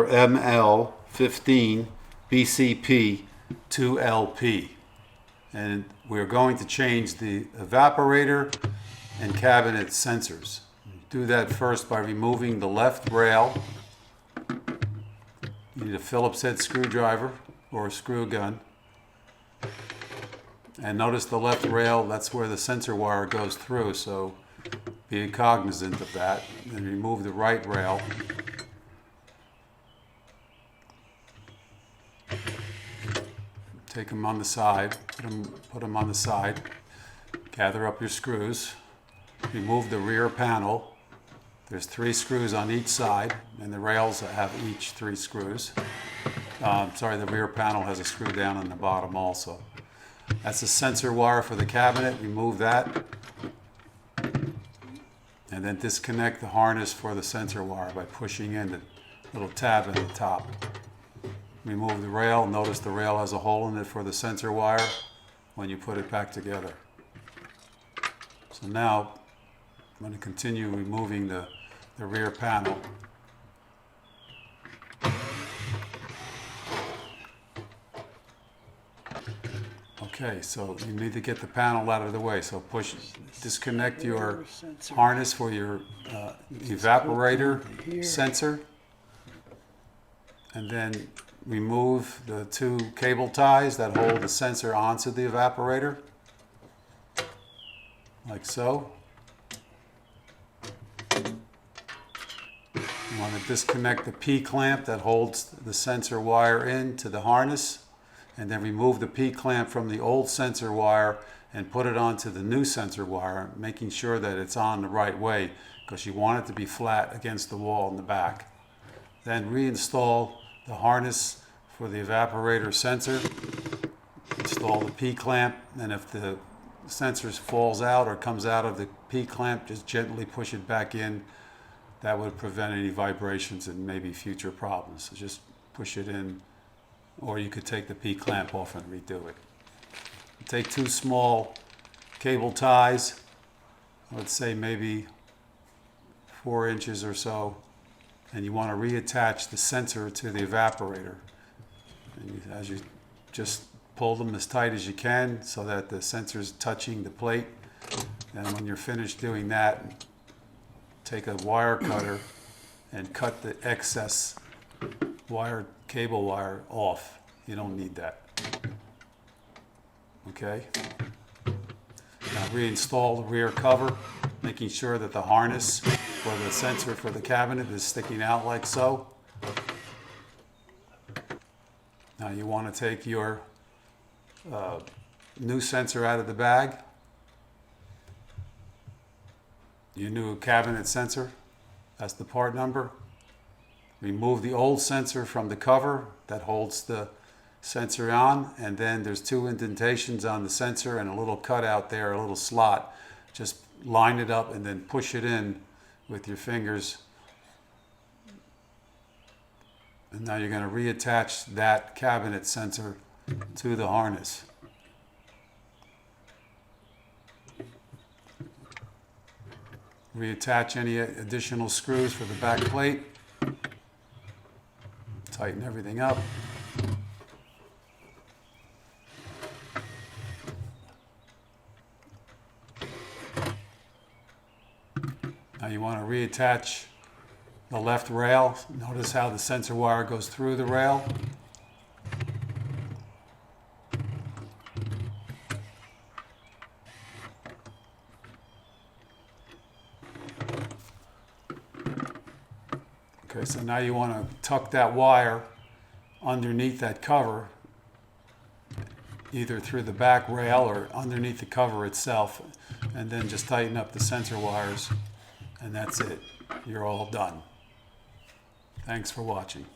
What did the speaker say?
ML15BCP2LP, and we're going to change the evaporator and cabinet sensors. Do that first by removing the left rail. You need a Phillips head screwdriver or a screw gun. And notice the left rail, that's where the sensor wire goes through, so be cognizant of that. Then remove the right rail. Take them on the side, put them on the side. Gather up your screws. Remove the rear panel. There's 3 screws on each side, and the rails have each 3 screws. The rear panel has a screw down on the bottom also. That's the sensor wire for the cabinet. Remove that. And then disconnect the harness for the sensor wire by pushing in the little tab at the top. Remove the rail. Notice the rail has a hole in it for the sensor wire when you put it back together. So now I'm going to continue removing the rear panel. Okay, so you need to get the panel out of the way. So disconnect your harness for your evaporator sensor, and then remove the 2 cable ties that hold the sensor onto the evaporator, like so. You want to disconnect the P-clamp that holds the sensor wire into the harness, and then remove the P-clamp from the old sensor wire and put it onto the new sensor wire, making sure that it's on the right way, because you want it to be flat against the wall in the back. Then reinstall the harness for the evaporator sensor. Install the P-clamp, and if the sensor falls out or comes out of the P-clamp, just gently push it back in. That would prevent any vibrations and maybe future problems. So just push it in, or you could take the P-clamp off and redo it. Take 2 small cable ties, let's say maybe 4 inches or so, and you want to reattach the sensor to the evaporator. And as you just pull them as tight as you can so that the sensor is touching the plate. And when you're finished doing that, take a wire cutter and cut the excess cable wire off. You don't need that. Okay? Now reinstall the rear cover, making sure that the harness for the sensor for the cabinet is sticking out like so. Now you want to take your new sensor out of the bag. Your new cabinet sensor, that's the part number. Remove the old sensor from the cover that holds the sensor on, and then there's 2 indentations on the sensor and a little cutout there, a little slot. Just line it up and then push it in with your fingers. And now you're going to reattach that cabinet sensor to the harness. Reattach any additional screws for the back plate. Tighten everything up. Now you want to reattach the left rail. Notice how the sensor wire goes through the rail. Okay, so now you want to tuck that wire underneath that cover, either through the back rail or underneath the cover itself, and then just tighten up the sensor wires, and that's it. You're all done. Thanks for watching.